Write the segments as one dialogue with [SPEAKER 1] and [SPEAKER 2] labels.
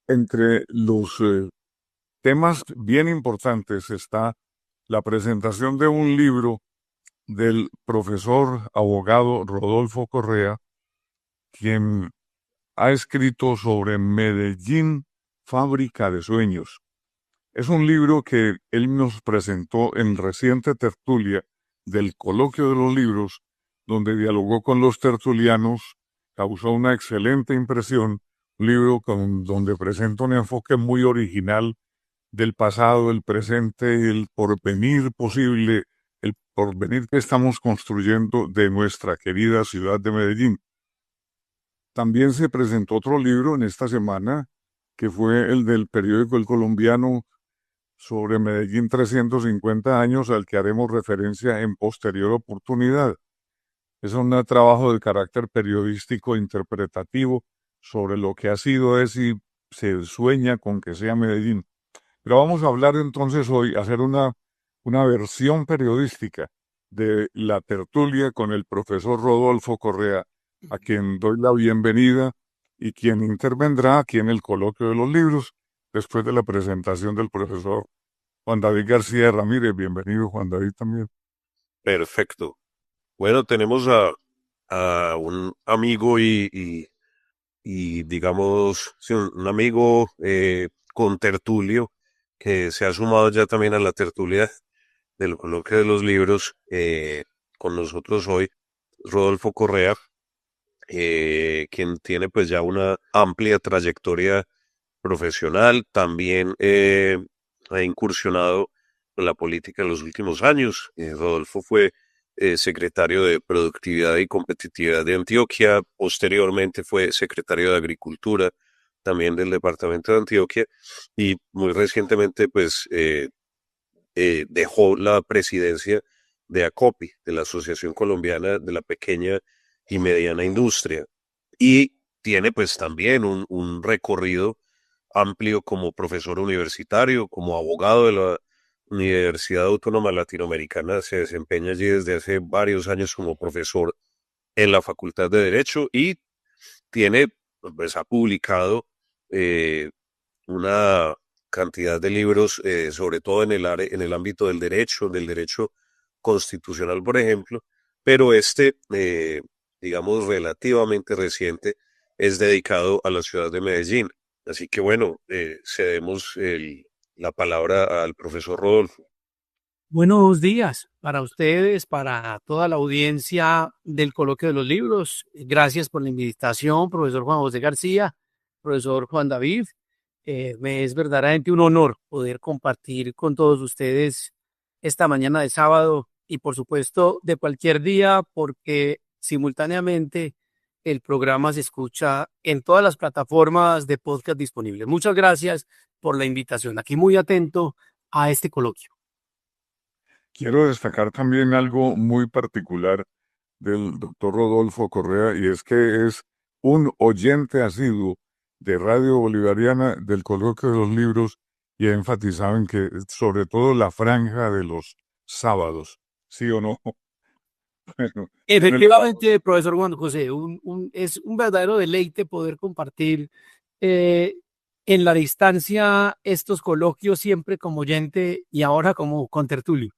[SPEAKER 1] Entre los temas bien importantes está la presentación de un libro del profesor abogado Rodolfo Correa, quien ha escrito sobre Medellín, fábrica de sueños. Es un libro que él nos presentó en reciente tertulia del Coloquio de los Libros, donde dialogó con los tertulianos, causó una excelente impresión, un libro donde presenta un enfoque muy original del pasado, el presente, el porvenir posible, el porvenir que estamos construyendo de nuestra querida ciudad de Medellín. También se presentó otro libro en esta semana, que fue el del periódico El Colombiano sobre Medellín 350 años, al que haremos referencia en posterior oportunidad. Es un trabajo de carácter periodístico interpretativo sobre lo que ha sido, es y se sueña con que sea Medellín. Pero vamos a hablar entonces hoy, hacer una versión periodística de la tertulia con el profesor Rodolfo Correa, a quien doy la bienvenida y quien intervendrá aquí en el coloquio de los libros después de la presentación del profesor Juan David García Ramírez. Bienvenido, Juan David, también.
[SPEAKER 2] Perfecto. Bueno, tenemos a un amigo y digamos, sí, un amigo contertulio que se ha sumado ya también a la tertulia del coloquio de los libros con nosotros hoy, Rodolfo Correa, quien tiene pues ya una amplia trayectoria profesional, también ha incursionado en la política en los últimos años. Rodolfo fue secretario de Productividad y Competitividad de Antioquia, posteriormente fue secretario de Agricultura también del departamento de Antioquia y muy recientemente pues dejó la presidencia de ACOPI, de la Asociación Colombiana de la Pequeña y Mediana Industria, y tiene pues también un recorrido amplio como profesor universitario, como abogado de la Universidad Autónoma Latinoamericana, se desempeña allí desde hace varios años como profesor en la Facultad de Derecho y tiene, pues ha publicado eh, una cantidad de libros, sobre todo en el ámbito del derecho constitucional, por ejemplo, pero digamos, relativamente reciente, es dedicado a la ciudad de Medellín. Así que bueno, cedemos la palabra al profesor Rodolfo.
[SPEAKER 3] Buenos días para ustedes, para toda la audiencia del Coloquio de los Libros. Gracias por la invitación, profesor Juan José García, profesor Juan David. Me es verdaderamente un honor poder compartir con todos ustedes esta mañana de sábado y por supuesto de cualquier día, porque simultáneamente el programa se escucha en todas las plataformas de podcast disponibles. Muchas gracias por la invitación. Aquí muy atento a este coloquio.
[SPEAKER 1] Quiero destacar también algo muy particular del doctor Rodolfo Correa, y es que es un oyente asiduo de Radio Bolivariana del Coloquio de los Libros, y ha enfatizado en que sobre todo la franja de los sábados, ¿sí o no? Bueno, en el-
[SPEAKER 3] Efectivamente, profesor Juan José, es un verdadero deleite poder compartir eh, en la distancia estos coloquios siempre como oyente y ahora como contertulio.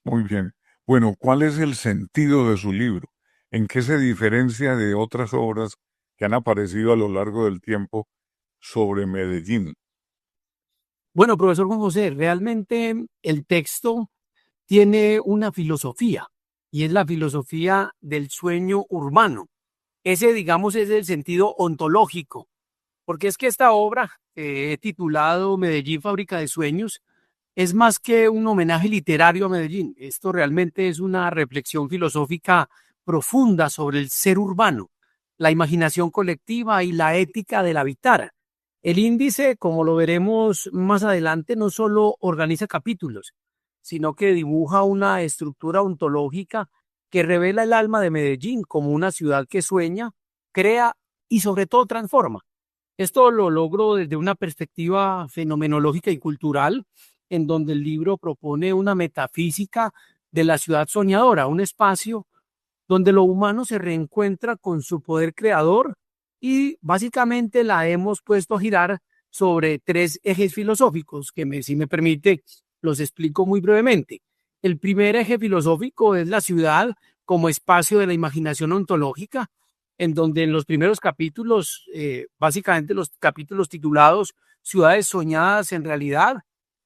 [SPEAKER 1] Muy bien. Bueno, ¿cuál es el sentido de su libro? ¿En qué se diferencia de otras obras que han aparecido a lo largo del tiempo sobre Medellín?
[SPEAKER 3] Bueno, profesor Juan José, realmente el texto tiene una filosofía y es la filosofía del sueño urbano. Ese, digamos, es el sentido ontológico, porque es que esta obra, he titulado Medellín, fábrica de sueños, es más que un homenaje literario a Medellín. Esto realmente es una reflexión filosófica profunda sobre el ser urbano, la imaginación colectiva y la ética del habitar. El índice, como lo veremos más adelante, no solo organiza capítulos, sino que dibuja una estructura ontológica que revela el alma de Medellín como una ciudad que sueña, crea y sobre todo transforma. Esto lo logro desde una perspectiva fenomenológica y cultural, en donde el libro propone una metafísica de la ciudad soñadora, un espacio donde lo humano se reencuentra con su poder creador y básicamente la hemos puesto a girar sobre 3 ejes filosóficos que, si me permite, los explico muy brevemente. El primer eje filosófico es la ciudad como espacio de la imaginación ontológica, en donde en los primeros capítulos, básicamente los capítulos titulados Ciudades soñadas en realidad,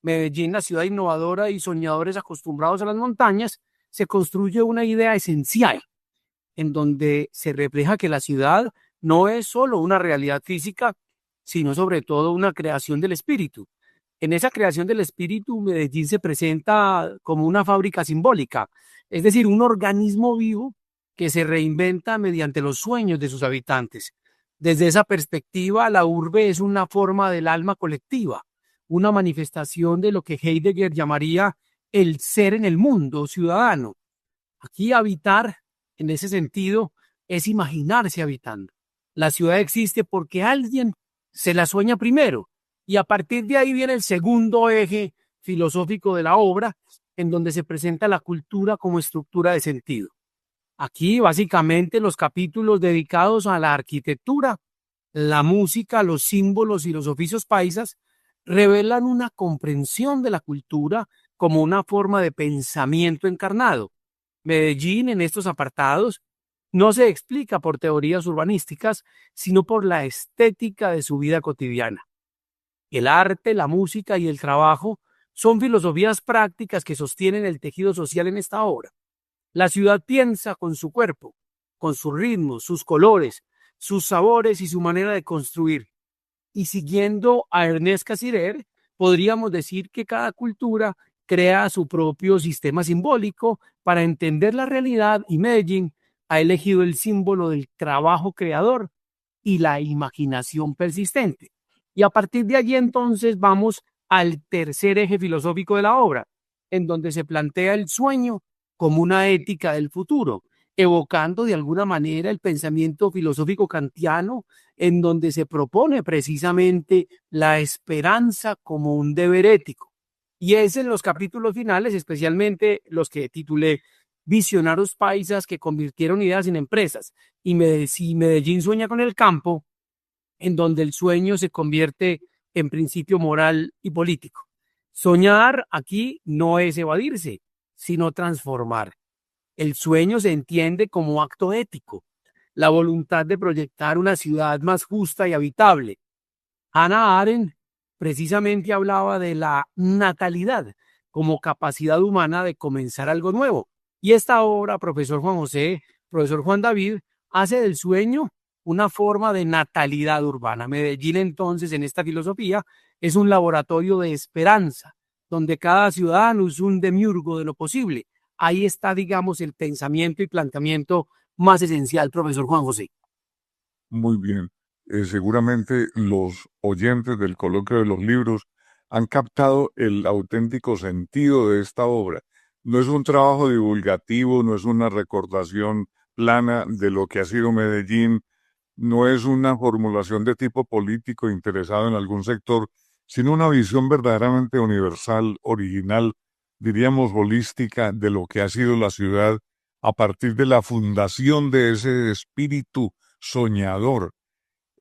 [SPEAKER 3] Medellín, la ciudad innovadora y soñadores acostumbrados a las montañas, se construye una idea esencial en donde se refleja que la ciudad no es solo una realidad física, sino sobre todo una creación del espíritu. En esa creación del espíritu, Medellín se presenta como una fábrica simbólica, es decir, un organismo vivo que se reinventa mediante los sueños de sus habitantes. Desde esa perspectiva, la urbe es una forma del alma colectiva, una manifestación de lo que Heidegger llamaría el ser en el mundo ciudadano. Aquí habitar, en ese sentido, es imaginarse habitando. La ciudad existe porque alguien se la sueña primero, y a partir de ahí viene el segundo eje filosófico de la obra, en donde se presenta la cultura como estructura de sentido. Aquí, básicamente, los capítulos dedicados a la arquitectura, la música, los símbolos y los oficios paisas revelan una comprensión de la cultura como una forma de pensamiento encarnado. Medellín, en estos apartados, no se explica por teorías urbanísticas, sino por la estética de su vida cotidiana. El arte, la música y el trabajo son filosofías prácticas que sostienen el tejido social en esta obra. La ciudad piensa con su cuerpo, con sus ritmos, sus colores, sus sabores y su manera de construir. Y siguiendo a Ernest Cassirer, podríamos decir que cada cultura crea su propio sistema simbólico para entender la realidad, y Medellín ha elegido el símbolo del trabajo creador y la imaginación persistente. Y a partir de allí entonces vamos al tercer eje filosófico de la obra, en donde se plantea el sueño como una ética del futuro, evocando de alguna manera el pensamiento filosófico kantiano, en donde se propone precisamente la esperanza como un deber ético. Y es en los capítulos finales, especialmente los que titulé Visionarios paisas que convirtieron ideas en empresas, y si Medellín sueña con el campo, en donde el sueño se convierte en principio moral y político. Soñar aquí no es evadirse, sino transformar. El sueño se entiende como acto ético, la voluntad de proyectar una ciudad más justa y habitable. Hannah Arendt precisamente hablaba de la natalidad como capacidad humana de comenzar algo nuevo. Y esta obra, profesor Juan David, hace del sueño una forma de natalidad urbana. Medellín, entonces, en esta filosofía, es un laboratorio de esperanza, donde cada ciudadano es un demiurgo de lo posible. Ahí está, digamos, el pensamiento y planteamiento más esencial, profesor Juan José.
[SPEAKER 1] Muy bien. Seguramente los oyentes del Coloquio de los Libros han captado el auténtico sentido de esta obra. No es un trabajo divulgativo, no es una recordación plana de lo que ha sido Medellín, no es una formulación de tipo político interesado en algún sector, sino una visión verdaderamente universal, original, diríamos holística, de lo que ha sido la ciudad a partir de la fundación de ese espíritu soñador.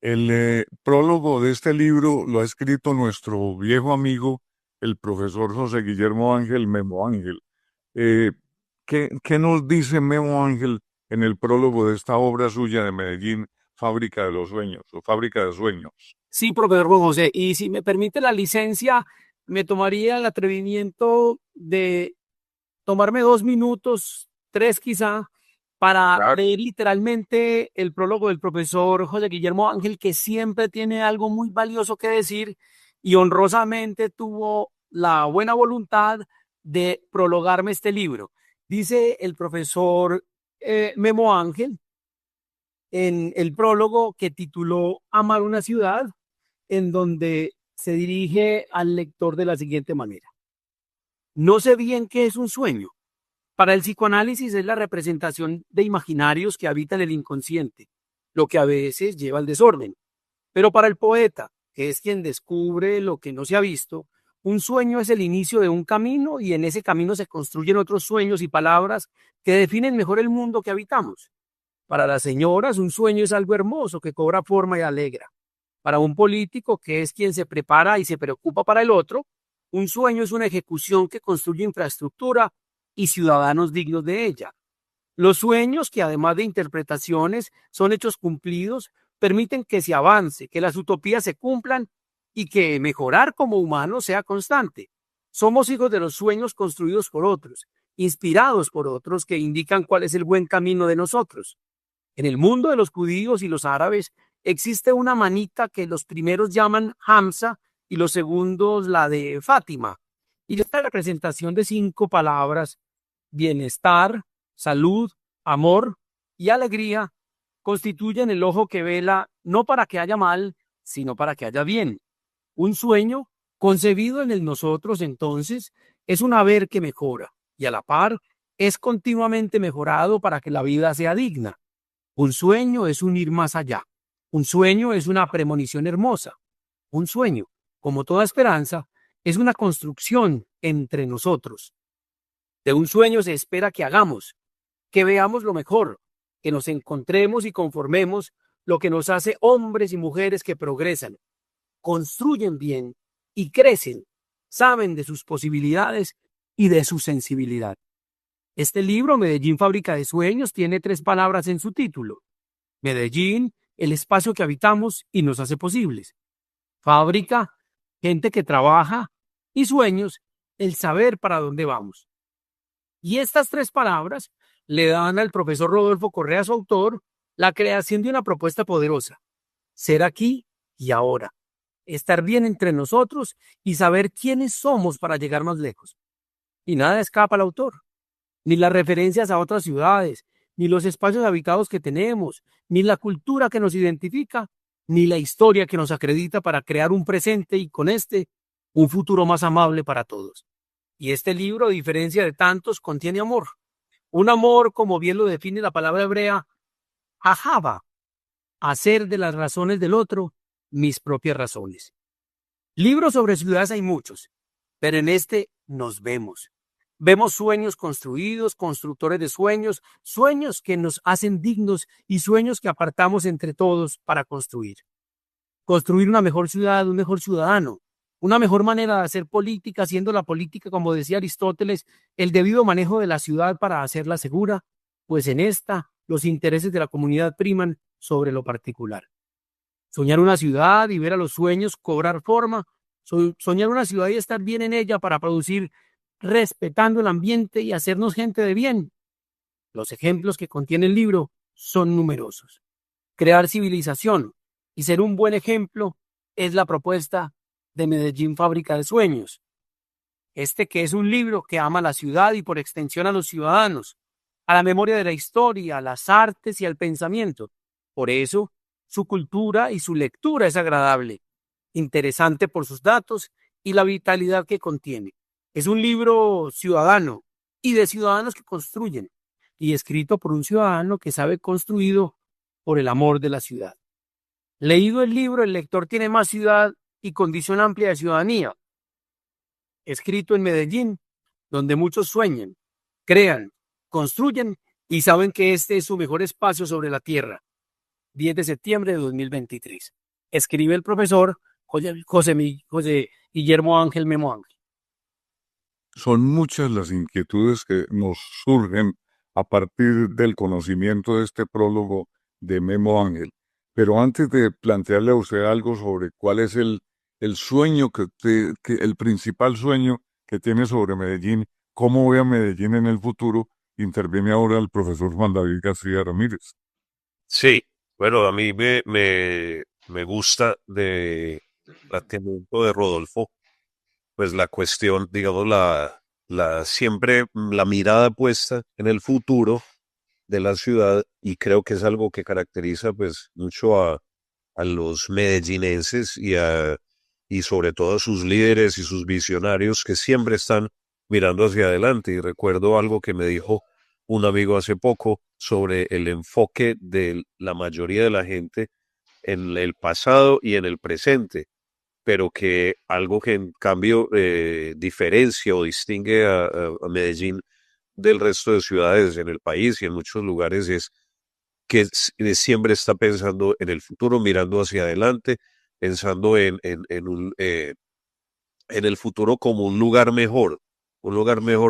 [SPEAKER 1] El prólogo de este libro lo ha escrito nuestro viejo amigo, el profesor José Guillermo Ángel Memo Ángel. Eh, ¿qué nos dice Memo Ángel en el prólogo de esta obra suya de Medellín, Fábrica de los Sueños o Fábrica de Sueños?
[SPEAKER 3] Sí, profesor Juan José, y si me permite la licencia, me tomaría el atrevimiento de tomarme 2 minutos, 3 quizá, para
[SPEAKER 2] Claro.
[SPEAKER 3] leer literalmente el prólogo del profesor José Guillermo Ángel, que siempre tiene algo muy valioso que decir y honrosamente tuvo la buena voluntad de prologarme este libro. Dice el profesor Memo Ángel en el prólogo que tituló Amar una ciudad, en donde se dirige al lector de la siguiente manera. No sé bien qué es un sueño. Para el psicoanálisis es la representación de imaginarios que habitan el inconsciente, lo que a veces lleva al desorden. Pero para el poeta, que es quien descubre lo que no se ha visto, un sueño es el inicio de un camino y en ese camino se construyen otros sueños y palabras que definen mejor el mundo que habitamos. Para las señoras, un sueño es algo hermoso que cobra forma y alegra. Para un político, que es quien se prepara y se preocupa para el otro, un sueño es una ejecución que construye infraestructura y ciudadanos dignos de ella. Los sueños, que además de interpretaciones son hechos cumplidos, permiten que se avance, que las utopías se cumplan y que mejorar como humanos sea constante. Somos hijos de los sueños construidos por otros, inspirados por otros que indican cuál es el buen camino de nosotros. En el mundo de los judíos y los árabes existe una manita que los primeros llaman Hamza y los segundos la de Fátima. Y esta representación de 5 palabras: bienestar, salud, amor y alegría, constituyen el ojo que vela no para que haya mal, sino para que haya bien. Un sueño, concebido en el nosotros, entonces, es un haber que mejora y a la par es continuamente mejorado para que la vida sea digna. Un sueño es un ir más allá. Un sueño es una premonición hermosa. Un sueño, como toda esperanza, es una construcción entre nosotros. De un sueño se espera que hagamos, que veamos lo mejor, que nos encontremos y conformemos, lo que nos hace hombres y mujeres que progresan, construyen bien y crecen, saben de sus posibilidades y de su sensibilidad. Este libro, Medellín, Fábrica de Sueños, tiene 3 palabras en su título. Medellín, el espacio que habitamos y nos hace posibles. Fábrica, gente que trabaja. Y sueños, el saber para dónde vamos. Y estas 3 palabras le dan al profesor Rodolfo Correa, su autor, la creación de una propuesta poderosa: ser aquí y ahora, estar bien entre nosotros y saber quiénes somos para llegar más lejos. Y nada escapa al autor, ni las referencias a otras ciudades, ni los espacios habitados que tenemos, ni la cultura que nos identifica, ni la historia que nos acredita para crear un presente y con un futuro más amable para todos. Y este libro, a diferencia de tantos, contiene amor. Un amor, como bien lo define la palabra hebrea, ahava, hacer de las razones del otro mis propias razones. Libros sobre ciudades hay muchos, pero en este nos vemos. Vemos sueños construidos, constructores de sueños, sueños que nos hacen dignos y sueños que apartamos entre todos para construir. Construir una mejor ciudad, un mejor ciudadano, una mejor manera de hacer política, haciendo la política, como decía Aristóteles, el debido manejo de la ciudad para hacerla segura, pues en esta los intereses de la comunidad priman sobre lo particular. Soñar una ciudad y ver a los sueños cobrar forma, soñar una ciudad y estar bien en ella para producir respetando el ambiente y hacernos gente de bien. Los ejemplos que contiene el libro son numerosos. Crear civilización y ser un buen ejemplo es la propuesta de Medellín, Fábrica de Sueños. Que es un libro que ama a la ciudad y por extensión a los ciudadanos, a la memoria de la historia, a las artes y al pensamiento. Por eso, su cultura y su lectura es agradable, interesante por sus datos y la vitalidad que contiene. Es un libro ciudadano y de ciudadanos que construyen, y escrito por un ciudadano que sabe construido por el amor de la ciudad. Leído el libro, el lector tiene más ciudad y condición amplia de ciudadanía. Escrito en Medellín, donde muchos sueñan, crean, construyen y saben que este es su mejor espacio sobre la tierra. 10 de septiembre de 2023. Escribe el profesor José Guillermo Ángel Memo Ángel.
[SPEAKER 1] Son muchas las inquietudes que nos surgen a partir del conocimiento de este prólogo de Memo Ángel. Pero antes de plantearle a usted algo sobre cuál es el sueño, el principal sueño que tiene sobre Medellín, cómo ve a Medellín en el futuro, interviene ahora el profesor Juan David García Ramírez.
[SPEAKER 2] Sí, bueno, a mí me gusta de planteamiento de Rodolfo, pues la cuestión, digamos, siempre la mirada puesta en el futuro de la ciudad, y creo que es algo que caracteriza pues mucho a los medellinenses y sobre todo a sus líderes y sus visionarios que siempre están mirando hacia adelante. Y recuerdo algo que me dijo un amigo hace poco sobre el enfoque de la mayoría de la gente en el pasado y en el presente, pero que algo que en cambio diferencia o distingue a Medellín del resto de ciudades en el país y en muchos lugares es que siempre está pensando en el futuro, mirando hacia adelante, pensando en el futuro como un lugar mejor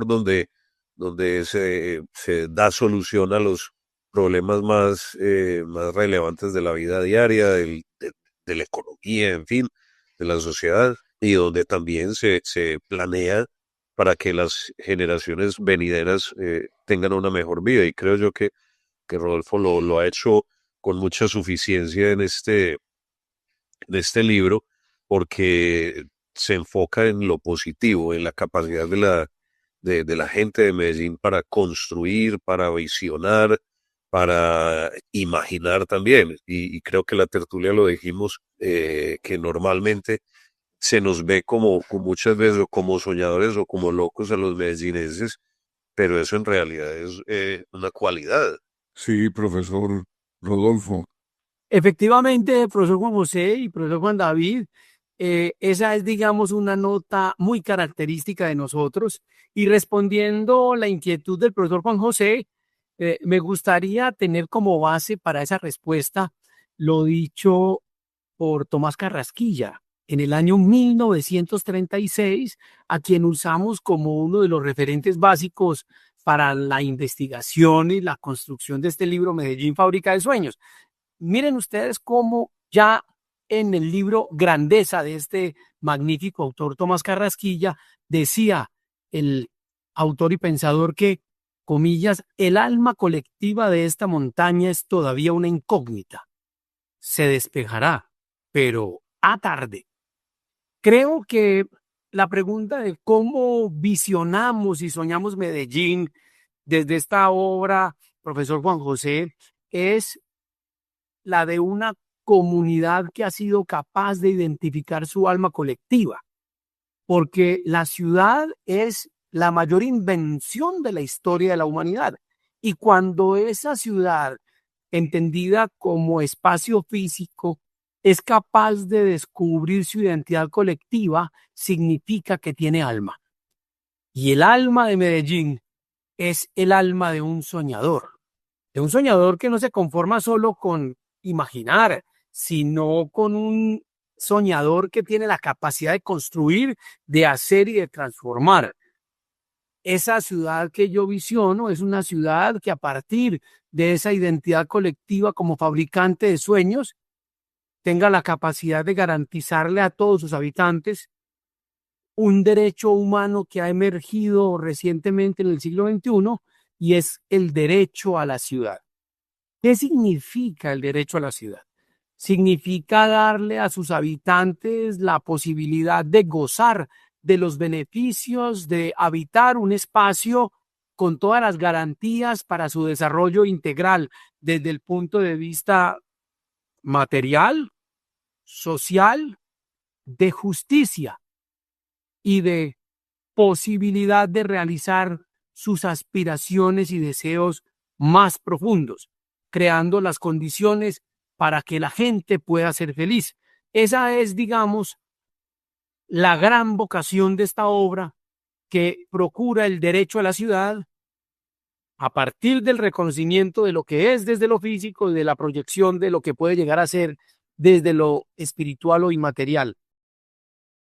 [SPEAKER 2] donde se da solución a los problemas más relevantes de la vida diaria, de la economía, en fin, de la sociedad, y donde también se planea para que las generaciones venideras tengan una mejor vida. Y creo yo que Rodolfo lo ha hecho con mucha suficiencia en este libro, porque se enfoca en lo positivo, en la capacidad de la gente de Medellín para construir, para visionar, para imaginar también. Y creo que la tertulia lo dijimos, que normalmente se nos ve como muchas veces o como soñadores o como locos a los medellinenses, pero eso en realidad es una cualidad.
[SPEAKER 1] Sí, profesor Rodolfo.
[SPEAKER 3] Efectivamente, profesor Juan José y profesor Juan David, esa es, digamos, una nota muy característica de nosotros. Y respondiendo la inquietud del profesor Juan José, me gustaría tener como base para esa respuesta lo dicho por Tomás Carrasquilla en el año 1936, a quien usamos como uno de los referentes básicos para la investigación y la construcción de este libro Medellín, Fábrica de Sueños. Miren ustedes cómo ya en el libro Grandeza de este magnífico autor Tomás Carrasquilla decía el autor y pensador que, comillas, el alma colectiva de esta montaña es todavía una incógnita. Se despejará, pero a tarde. Creo que la pregunta de cómo visionamos y soñamos Medellín desde esta obra, profesor Juan José, es la de una comunidad que ha sido capaz de identificar su alma colectiva, porque la ciudad es la mayor invención de la historia de la humanidad. Y cuando esa ciudad, entendida como espacio físico, es capaz de descubrir su identidad colectiva, significa que tiene alma. Y el alma de Medellín es el alma de un soñador que no se conforma solo con imaginar, sino con un soñador que tiene la capacidad de construir, de hacer y de transformar. Esa ciudad que yo visiono es una ciudad que, a partir de esa identidad colectiva como fabricante de sueños, tenga la capacidad de garantizarle a todos sus habitantes un derecho humano que ha emergido recientemente en el siglo XXI, y es el derecho a la ciudad. ¿Qué significa el derecho a la ciudad? Significa darle a sus habitantes la posibilidad de gozar de los beneficios de habitar un espacio con todas las garantías para su desarrollo integral desde el punto de vista material, social, de justicia y de posibilidad de realizar sus aspiraciones y deseos más profundos, creando las condiciones para que la gente pueda ser feliz. Esa es, digamos, la gran vocación de esta obra, que procura el derecho a la ciudad a partir del reconocimiento de lo que es desde lo físico y de la proyección de lo que puede llegar a ser desde lo espiritual o inmaterial.